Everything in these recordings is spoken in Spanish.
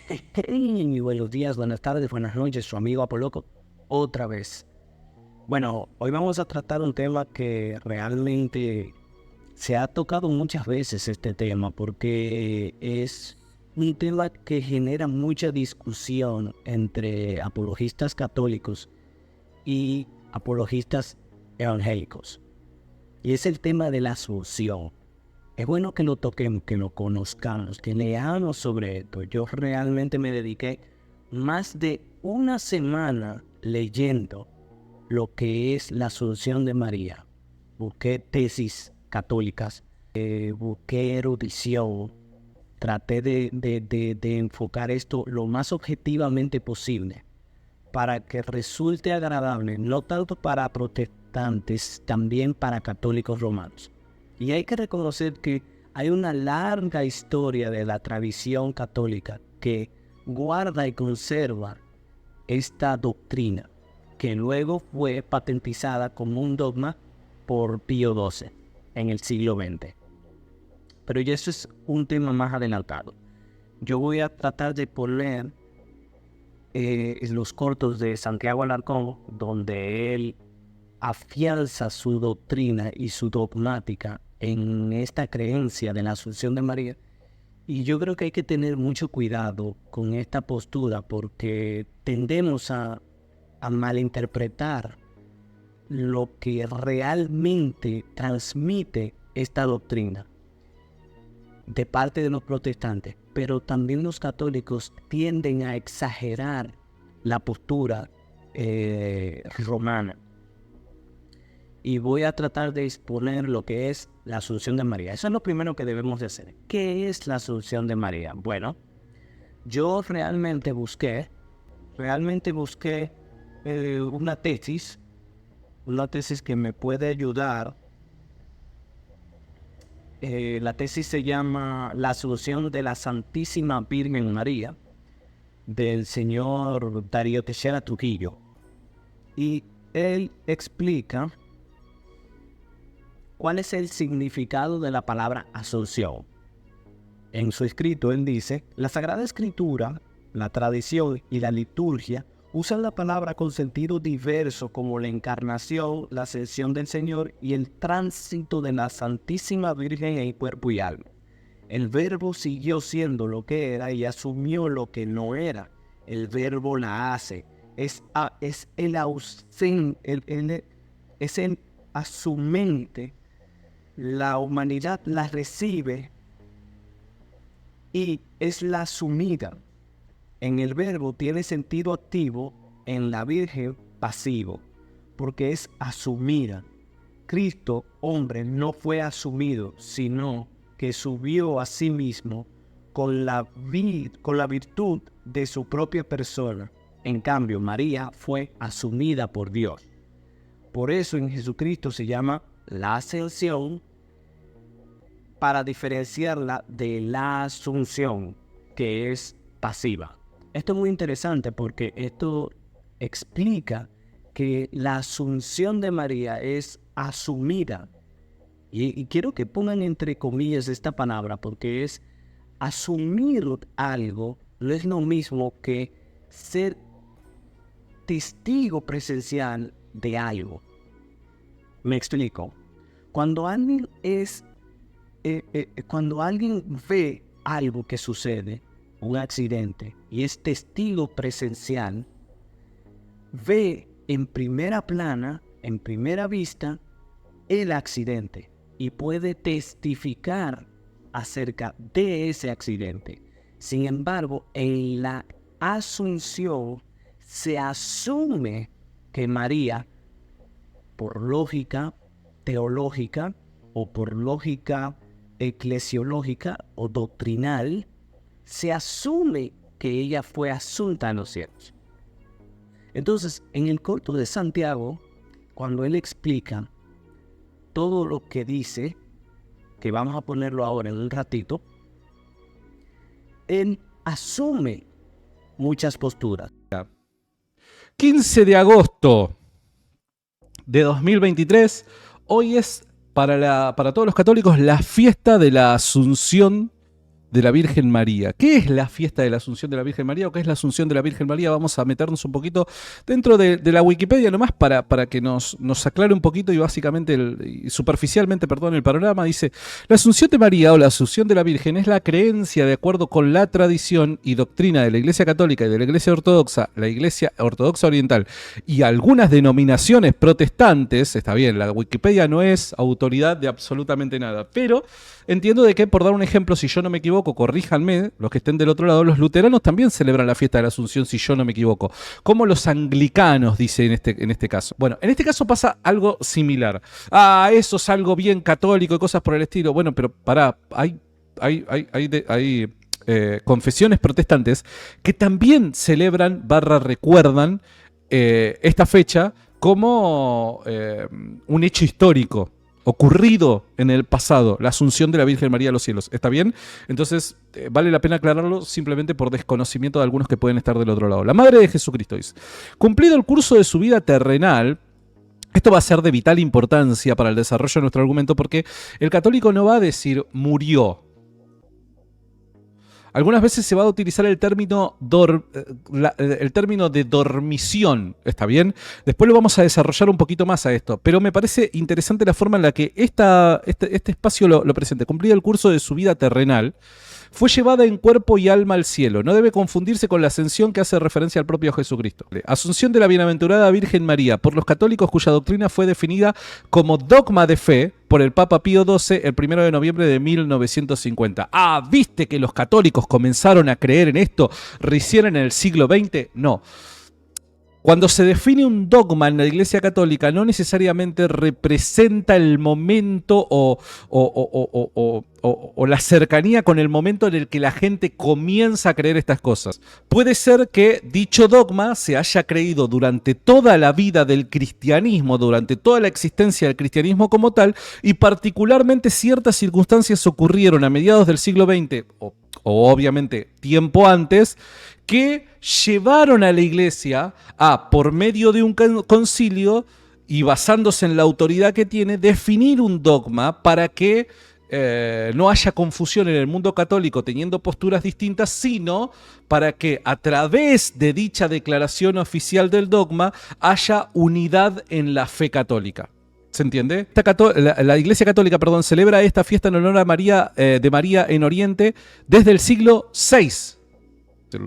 Hey, buenos días, buenas tardes, buenas noches, su amigo Apoloco, otra vez. Bueno, hoy vamos a tratar un tema que realmente se ha tocado muchas veces este tema, porque es un tema que genera mucha discusión entre apologistas católicos y apologistas evangélicos. Y es el tema de la asunción. Es bueno que lo toquemos, que lo conozcamos, que leamos sobre esto. Yo realmente me dediqué más de una semana leyendo lo que es la Asunción de María. Busqué tesis católicas, busqué erudición, traté de enfocar esto lo más objetivamente posible para que resulte agradable, no tanto para protestantes, también para católicos romanos. Y hay que reconocer que hay una larga historia de la tradición católica que guarda y conserva esta doctrina, que luego fue patentizada como un dogma por Pío XII en el siglo XX. Pero ya eso es un tema más adelantado. Yo voy a tratar de poner los cortos de Santiago Alarcón, donde él afianza su doctrina y su dogmática en esta creencia de la Asunción de María. Y yo creo que hay que tener mucho cuidado con esta postura porque tendemos a malinterpretar lo que realmente transmite esta doctrina de parte de los protestantes, pero también los católicos tienden a exagerar la postura romana. Y voy a tratar de exponer lo que es la Asunción de María. Eso es lo primero que debemos de hacer. ¿Qué es la Asunción de María? Bueno, yo realmente busqué una tesis que me puede ayudar. La tesis se llama La Asunción de la Santísima Virgen María, del señor Darío Teixeira Trujillo. Y él explica cuál es el significado de la palabra asunción. En su escrito él dice: la Sagrada Escritura, la tradición y la liturgia usan la palabra con sentido diverso como la encarnación, la ascensión del Señor y el tránsito de la Santísima Virgen en cuerpo y alma. El verbo siguió siendo lo que era y asumió lo que no era. El verbo la hace. Es el asumente. La humanidad la recibe y es la asumida. En el verbo tiene sentido activo, en la Virgen pasivo, porque es asumida. Cristo, hombre, no fue asumido, sino que subió a sí mismo con la virtud de su propia persona. En cambio, María fue asumida por Dios. Por eso en Jesucristo se llama la ascensión, para diferenciarla de la asunción, que es pasiva. Esto es muy interesante porque esto explica que la asunción de María es asumida. Y quiero que pongan entre comillas esta palabra porque es asumir algo, no es lo mismo que ser testigo presencial de algo. Me explico. Cuando alguien ve algo que sucede, un accidente, y es testigo presencial, ve en primera plana, en primera vista, el accidente y puede testificar acerca de ese accidente. Sin embargo, en la asunción se asume que María, por lógica teológica o por lógica eclesiológica o doctrinal, se asume que ella fue asunta a los cielos. Entonces, en el corto de Santiago, cuando él explica todo lo que dice, que vamos a ponerlo ahora en un ratito, él asume muchas posturas. 15 de agosto de 2023, hoy es para todos los católicos la fiesta de la Asunción de la Virgen María. ¿Qué es la fiesta de la Asunción de la Virgen María o qué es la Asunción de la Virgen María? Vamos a meternos un poquito dentro de la Wikipedia nomás para que nos aclare un poquito y básicamente, y superficialmente, perdón, el panorama. Dice, la Asunción de María o la Asunción de la Virgen es la creencia de acuerdo con la tradición y doctrina de la Iglesia Católica y de la Iglesia Ortodoxa, la Iglesia Ortodoxa Oriental y algunas denominaciones protestantes. Está bien, la Wikipedia no es autoridad de absolutamente nada, pero entiendo de que, por dar un ejemplo, si yo no me equivoco, corríjanme, los que estén del otro lado, los luteranos también celebran la fiesta de la Asunción, si yo no me equivoco. Como los anglicanos, dice en este caso. Bueno, en este caso pasa algo similar. Eso es algo bien católico y cosas por el estilo. Bueno, pero pará, hay confesiones protestantes que también celebran, recuerdan esta fecha como un hecho histórico ocurrido en el pasado, la Asunción de la Virgen María a los cielos. ¿Está bien? Entonces, vale la pena aclararlo simplemente por desconocimiento de algunos que pueden estar del otro lado. La Madre de Jesucristo dice, cumplido el curso de su vida terrenal, esto va a ser de vital importancia para el desarrollo de nuestro argumento porque el católico no va a decir murió. Algunas veces se va a utilizar el término de dormición, ¿está bien? Después lo vamos a desarrollar un poquito más a esto, pero me parece interesante la forma en la que este espacio lo presenta. Cumplido el curso de su vida terrenal, fue llevada en cuerpo y alma al cielo. No debe confundirse con la ascensión que hace referencia al propio Jesucristo. Asunción de la bienaventurada Virgen María, por los católicos cuya doctrina fue definida como dogma de fe por el Papa Pío XII el 1 de noviembre de 1950. ¿Viste que los católicos comenzaron a creer en esto recién en el siglo XX? No. Cuando se define un dogma en la Iglesia Católica, no necesariamente representa el momento o la cercanía con el momento en el que la gente comienza a creer estas cosas. Puede ser que dicho dogma se haya creído durante toda la vida del cristianismo, durante toda la existencia del cristianismo como tal, y particularmente ciertas circunstancias ocurrieron a mediados del siglo XX, o obviamente tiempo antes, que llevaron a la Iglesia a, por medio de un concilio y basándose en la autoridad que tiene, definir un dogma para que no haya confusión en el mundo católico teniendo posturas distintas, sino para que a través de dicha declaración oficial del dogma haya unidad en la fe católica. ¿Se entiende? La Iglesia Católica, celebra esta fiesta en honor a María, de María en Oriente desde el siglo VI.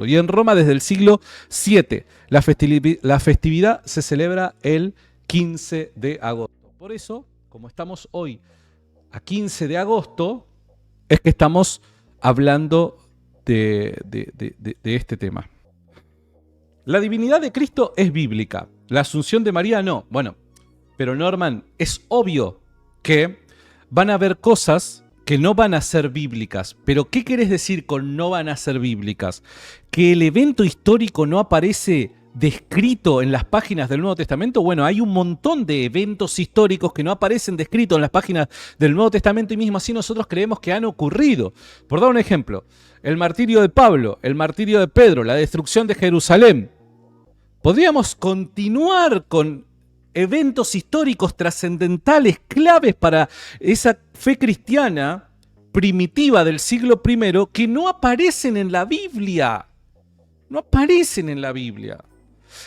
Y en Roma desde el siglo VII. La festividad se celebra el 15 de agosto. Por eso, como estamos hoy a 15 de agosto, es que estamos hablando de este tema. La divinidad de Cristo es bíblica. La Asunción de María no. Bueno, pero Norman, es obvio que van a haber cosas que no van a ser bíblicas. ¿Pero qué querés decir con no van a ser bíblicas? ¿Que el evento histórico no aparece descrito en las páginas del Nuevo Testamento? Bueno, hay un montón de eventos históricos que no aparecen descritos en las páginas del Nuevo Testamento y mismo así nosotros creemos que han ocurrido. Por dar un ejemplo, el martirio de Pablo, el martirio de Pedro, la destrucción de Jerusalén. Podríamos continuar con eventos históricos trascendentales, claves para esa fe cristiana primitiva del siglo I que no aparecen en la Biblia. No aparecen en la Biblia.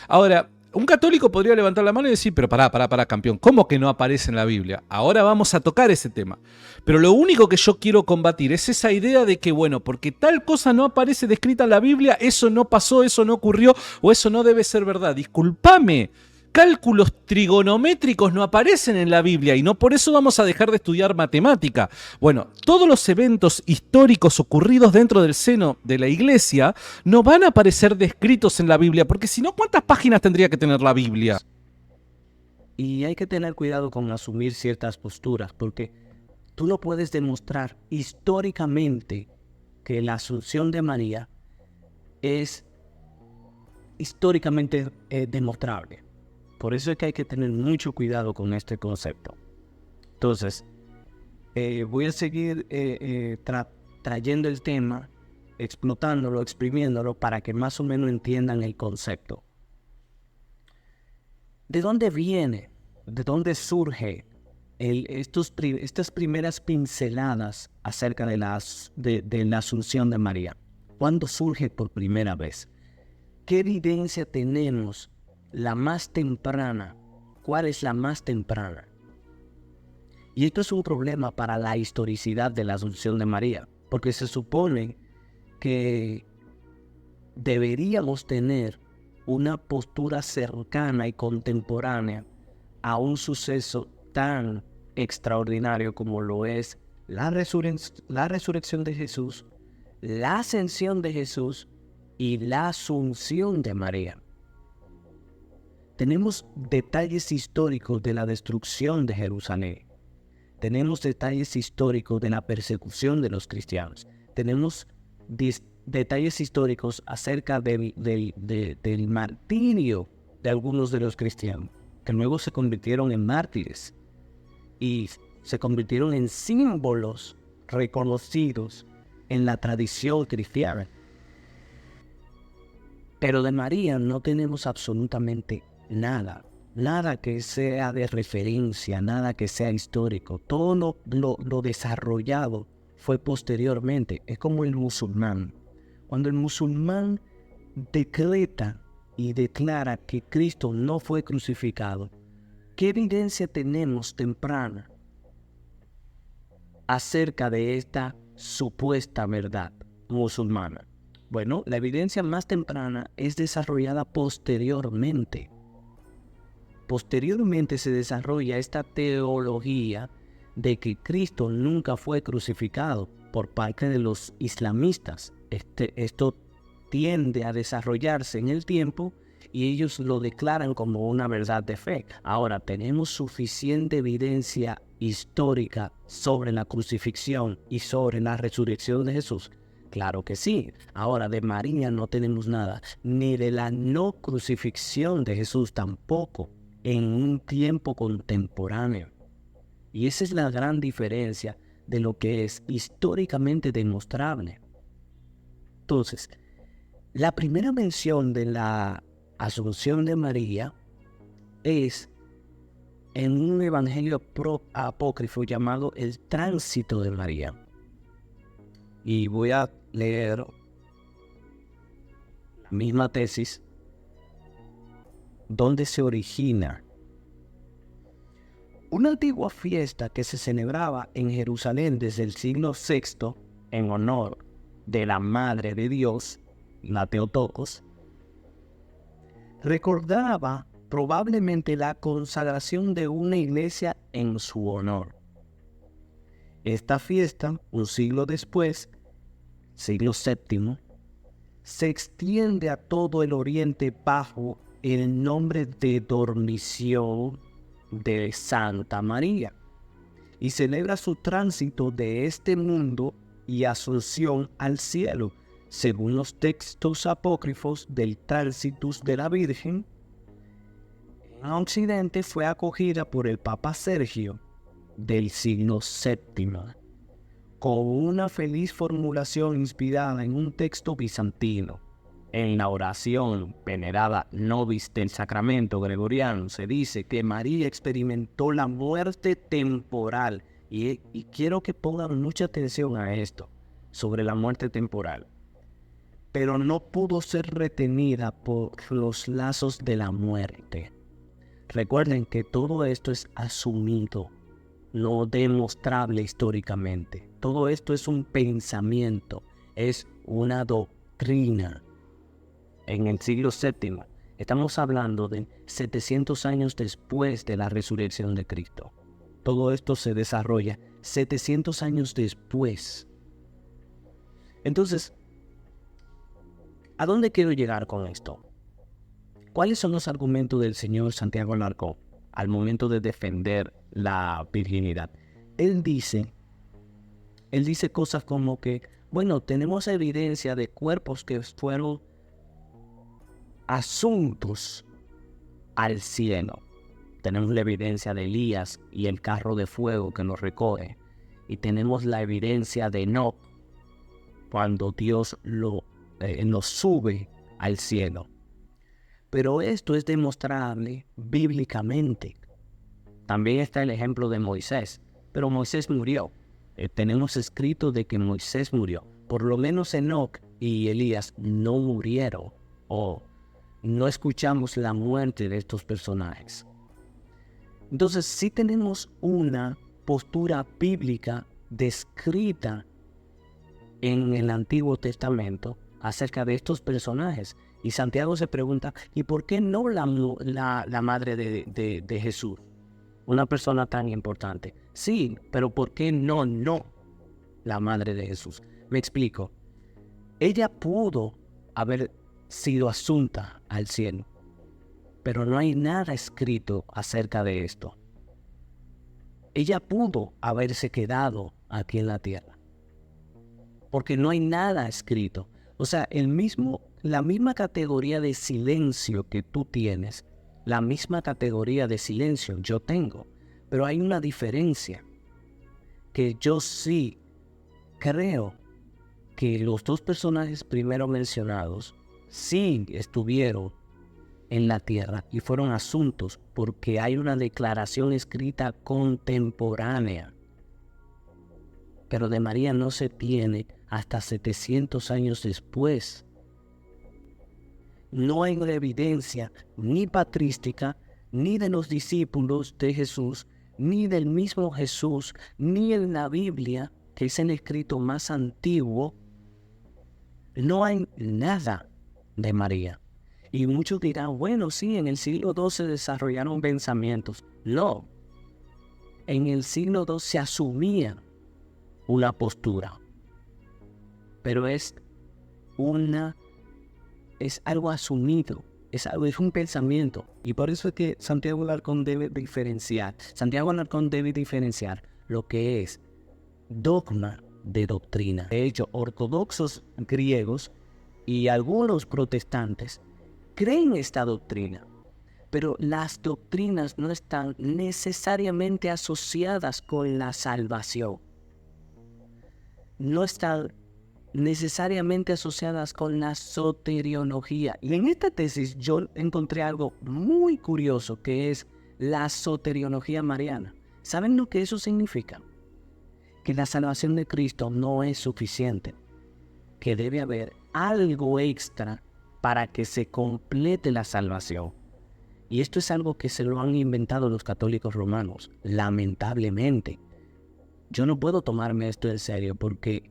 Ahora, un católico podría levantar la mano y decir, pero pará, campeón, ¿cómo que no aparece en la Biblia? Ahora vamos a tocar ese tema. Pero lo único que yo quiero combatir es esa idea de que, bueno, porque tal cosa no aparece descrita en la Biblia, eso no pasó, eso no ocurrió, o eso no debe ser verdad. Discúlpame. Cálculos trigonométricos no aparecen en la Biblia y no por eso vamos a dejar de estudiar matemática. Bueno, todos los eventos históricos ocurridos dentro del seno de la Iglesia no van a aparecer descritos en la Biblia, porque si no, ¿cuántas páginas tendría que tener la Biblia? Y hay que tener cuidado con asumir ciertas posturas, porque tú no puedes demostrar históricamente que la Asunción de María es históricamente demostrable. Por eso es que hay que tener mucho cuidado con este concepto. Entonces, voy a seguir trayendo el tema, explotándolo, exprimiéndolo, para que más o menos entiendan el concepto. ¿De dónde viene? ¿De dónde surge estas primeras pinceladas acerca de la Asunción de María. ¿Cuándo surge por primera vez? ¿Qué evidencia tenemos? La más temprana. ¿Cuál es la más temprana? Y esto es un problema para la historicidad de la Asunción de María, porque se supone que deberíamos tener una postura cercana y contemporánea a un suceso tan extraordinario como lo es la resurrección de Jesús, la ascensión de Jesús y la Asunción de María. Tenemos detalles históricos de la destrucción de Jerusalén. Tenemos detalles históricos de la persecución de los cristianos. Tenemos detalles históricos acerca del martirio de algunos de los cristianos, que luego se convirtieron en mártires y se convirtieron en símbolos reconocidos en la tradición cristiana. Pero de María no tenemos absolutamente nada. Nada que sea de referencia, nada que sea histórico. Todo lo desarrollado fue posteriormente. Es como el musulmán. Cuando el musulmán decreta y declara que Cristo no fue crucificado, ¿qué evidencia tenemos temprana acerca de esta supuesta verdad musulmana? Bueno, la evidencia más temprana es desarrollada posteriormente. Posteriormente se desarrolla esta teología de que Cristo nunca fue crucificado por parte de los islamistas. Esto tiende a desarrollarse en el tiempo y ellos lo declaran como una verdad de fe. Ahora, ¿tenemos suficiente evidencia histórica sobre la crucifixión y sobre la resurrección de Jesús? Claro que sí. Ahora, de María no tenemos nada, ni de la no crucifixión de Jesús tampoco, en un tiempo contemporáneo. Y esa es la gran diferencia de lo que es históricamente demostrable. Entonces, la primera mención de la Asunción de María es en un evangelio apócrifo llamado El Tránsito de María. Y voy a leer la misma tesis donde se origina. Una antigua fiesta que se celebraba en Jerusalén desde el siglo VI en honor de la Madre de Dios, la Theotokos, recordaba probablemente la consagración de una iglesia en su honor. Esta fiesta, un siglo después, siglo VII, se extiende a todo el Oriente bajo el nombre de Dormición de Santa María y celebra su tránsito de este mundo y asunción al cielo, según los textos apócrifos del Tránsitus de la Virgen. En Occidente fue acogida por el Papa Sergio del siglo VII, con una feliz formulación inspirada en un texto bizantino. En la oración venerada Nobis del Sacramento Gregoriano se dice que María experimentó la muerte temporal. Y quiero que pongan mucha atención a esto, sobre la muerte temporal. Pero no pudo ser retenida por los lazos de la muerte. Recuerden que todo esto es asumido, no demostrable históricamente. Todo esto es un pensamiento, es una doctrina. En el siglo VII, estamos hablando de 700 años después de la resurrección de Cristo. Todo esto se desarrolla 700 años después. Entonces, ¿a dónde quiero llegar con esto? ¿Cuáles son los argumentos del señor Santiago Alarcón al momento de defender la virginidad? Él dice cosas como que, bueno, tenemos evidencia de cuerpos que fueron asuntos al cielo. Tenemos la evidencia de Elías y el carro de fuego que nos recoge. Y tenemos la evidencia de Enoc cuando Dios nos sube al cielo. Pero esto es demostrable bíblicamente. También está el ejemplo de Moisés, pero Moisés murió. Tenemos escrito de que Moisés murió. Por lo menos Enoc y Elías no murieron, o no escuchamos la muerte de estos personajes. Entonces sí tenemos una postura bíblica descrita en el Antiguo Testamento acerca de estos personajes. Y Santiago se pregunta, ¿y por qué no la madre de Jesús? Una persona tan importante. Sí, pero ¿por qué no la madre de Jesús? Me explico. Ella pudo haber sido asunta al cielo, pero no hay nada escrito acerca de esto. Ella pudo haberse quedado aquí en la tierra, porque no hay nada escrito. O sea, la misma categoría de silencio que tú tienes, la misma categoría de silencio yo tengo, pero hay una diferencia, que yo sí creo que los dos personajes primero mencionados sí estuvieron en la tierra y fueron asuntos porque hay una declaración escrita contemporánea. Pero de María no se tiene hasta 700 años después. No hay una evidencia ni patrística, ni de los discípulos de Jesús, ni del mismo Jesús, ni en la Biblia, que es el escrito más antiguo. No hay nada de María. Y muchos dirán, bueno, sí, en el siglo II se desarrollaron pensamientos. No, en el siglo II se asumía una postura, pero es algo asumido, es un pensamiento. Y por eso es que Santiago Alarcón debe diferenciar lo que es dogma de doctrina. De hecho, ortodoxos griegos y algunos protestantes creen esta doctrina, pero las doctrinas no están necesariamente asociadas con la salvación. No están necesariamente asociadas con la soteriología. Y en esta tesis yo encontré algo muy curioso, que es la soteriología mariana. ¿Saben lo que eso significa? Que la salvación de Cristo no es suficiente, que debe haber algo extra para que se complete la salvación. Y esto es algo que se lo han inventado los católicos romanos, lamentablemente. Yo no puedo tomarme esto en serio porque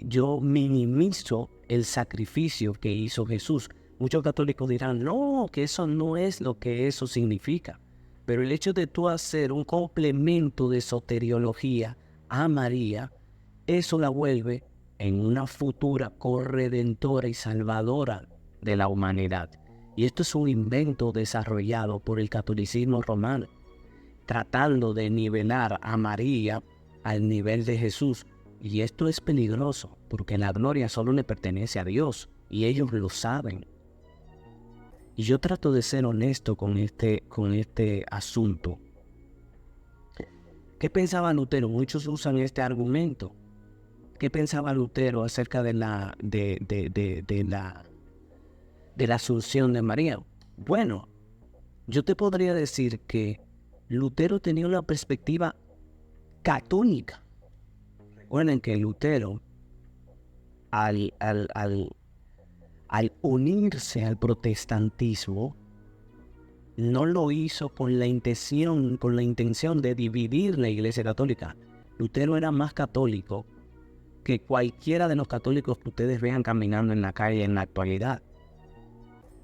yo minimizo el sacrificio que hizo Jesús. Muchos católicos dirán, no, que eso no es lo que eso significa. Pero el hecho de tú hacer un complemento de soteriología a María, eso la vuelve en una futura corredentora y salvadora de la humanidad. Y esto es un invento desarrollado por el catolicismo romano, tratando de nivelar a María al nivel de Jesús. Y esto es peligroso, porque la gloria solo le pertenece a Dios, y ellos lo saben. Y yo trato de ser honesto con este asunto. ¿Qué pensaba Lutero? Muchos usan este argumento. ¿Qué pensaba Lutero acerca de la asunción de María? Bueno, yo te podría decir que Lutero tenía una perspectiva católica. Recuerden que Lutero, al unirse al protestantismo, no lo hizo con la intención de dividir la Iglesia Católica. Lutero era más católico que cualquiera de los católicos que ustedes vean caminando en la calle en la actualidad.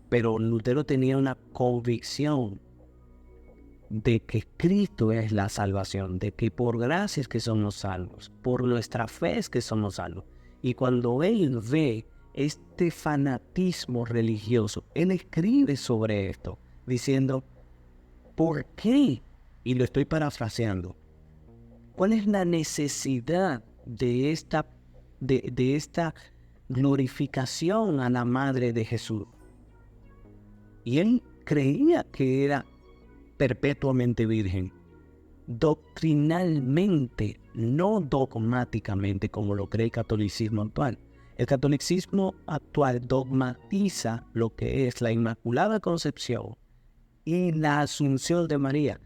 Pero Lutero tenía una convicción de que Cristo es la salvación, de que por gracia es que somos salvos, por nuestra fe es que somos salvos. Y cuando él ve este fanatismo religioso, él escribe sobre esto, diciendo, ¿por qué? Y lo estoy parafraseando. ¿Cuál es la necesidad de esta glorificación a la Madre de Jesús? Y él creía que era perpetuamente virgen, doctrinalmente, no dogmáticamente como lo cree el catolicismo actual. El catolicismo actual dogmatiza lo que es la Inmaculada Concepción y la Asunción de María.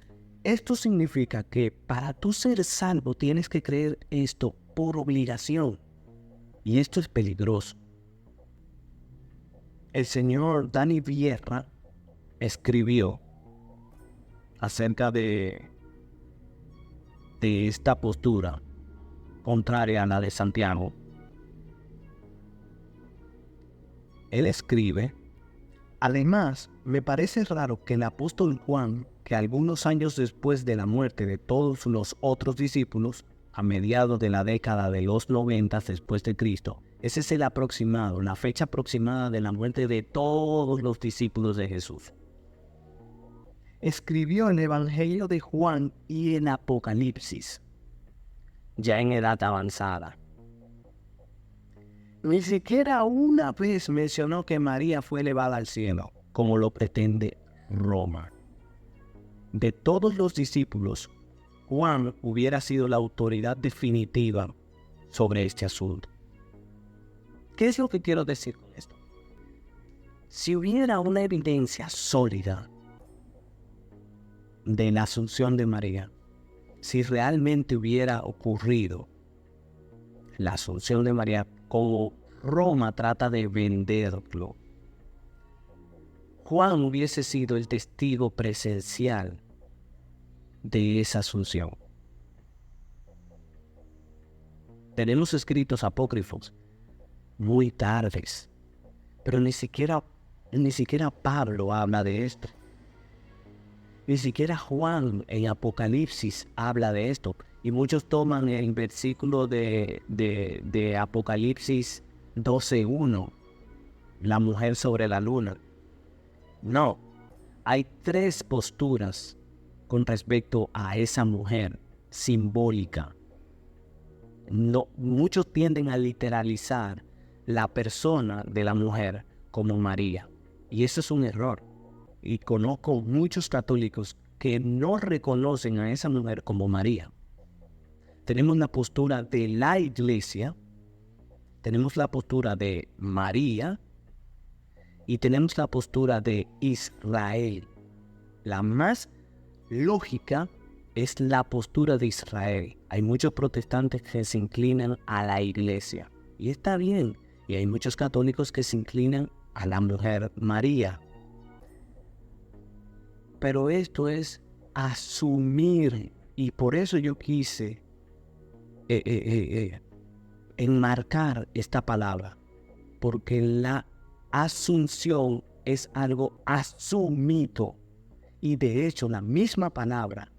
Esto significa que para tú ser salvo tienes que creer esto por obligación. Y esto es peligroso. El señor Dani Vierra escribió acerca de esta postura contraria a la de Santiago. Él escribe: además, me parece raro que el apóstol Juan, que algunos años después de la muerte de todos los otros discípulos, a mediados de la década de los 90 después de Cristo, ese es el aproximado, la fecha aproximada de la muerte de todos los discípulos de Jesús, escribió el Evangelio de Juan y el Apocalipsis, ya en edad avanzada. Ni siquiera una vez mencionó que María fue elevada al cielo, como lo pretende Roma. De todos los discípulos, Juan hubiera sido la autoridad definitiva sobre este asunto. ¿Qué es lo que quiero decir con esto? Si hubiera una evidencia sólida de la asunción de María, si realmente hubiera ocurrido la asunción de María como Roma trata de venderlo, Juan hubiese sido el testigo presencial de esa asunción. Tenemos escritos apócrifos muy tardes, pero ni siquiera Pablo habla de esto. Ni siquiera Juan en Apocalipsis habla de esto. Y muchos toman el versículo de Apocalipsis 12:1, la mujer sobre la luna. No, hay tres posturas con respecto a esa mujer simbólica. No, muchos tienden a literalizar la persona de la mujer como María. Y eso es un error. Y conozco muchos católicos que no reconocen a esa mujer como María. Tenemos la postura de la Iglesia, tenemos la postura de María y tenemos la postura de Israel. La más lógica es la postura de Israel. Hay muchos protestantes que se inclinan a la Iglesia y está bien. Y hay muchos católicos que se inclinan a la mujer María. Pero esto es asumir, y por eso yo quise enmarcar esta palabra, porque la asunción es algo asumido, y de hecho la misma palabra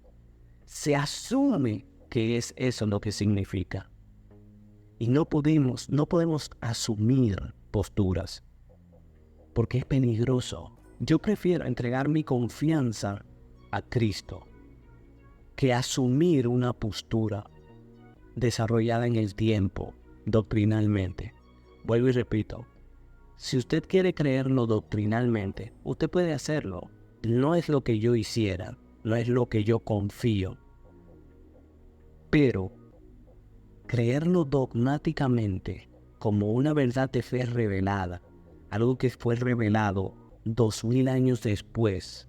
se asume que es eso lo que significa, y no podemos asumir posturas, porque es peligroso. Yo prefiero entregar mi confianza a Cristo que asumir una postura desarrollada en el tiempo, doctrinalmente. Vuelvo y repito, si usted quiere creerlo doctrinalmente, usted puede hacerlo. No es lo que yo hiciera, no es lo que yo confío. Pero creerlo dogmáticamente como una verdad de fe revelada, algo que fue revelado 2000 años después,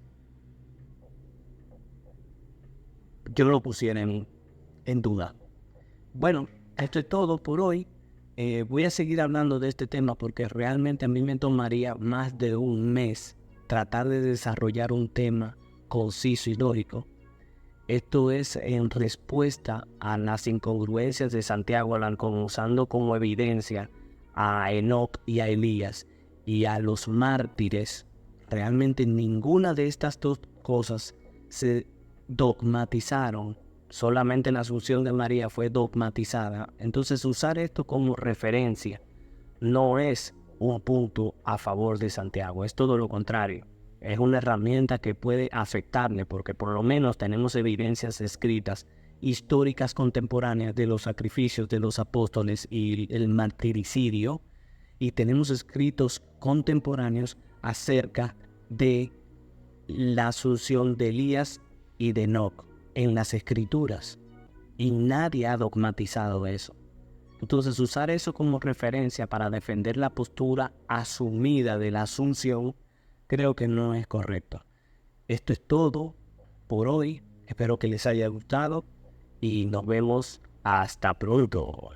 yo no lo pusiera en duda. Bueno, esto es todo por hoy. Voy a seguir hablando de este tema porque realmente a mí me tomaría más de un mes tratar de desarrollar un tema conciso y lógico. Esto es en respuesta a las incongruencias de Santiago Alarcón, usando como evidencia a Enoc y a Elías y a los mártires. Realmente ninguna de estas dos cosas se dogmatizaron. Solamente la asunción de María fue dogmatizada. Entonces usar esto como referencia no es un punto a favor de Santiago, es todo lo contrario. Es una herramienta que puede afectarle porque por lo menos tenemos evidencias escritas, históricas contemporáneas de los sacrificios de los apóstoles y el martiricidio, y tenemos escritos contemporáneos acerca de la asunción de Elías y de Enoc en las escrituras, y nadie ha dogmatizado eso. Entonces usar eso como referencia para defender la postura asumida de la asunción creo que no es correcto. Esto es todo por hoy. Espero que les haya gustado y nos vemos hasta pronto.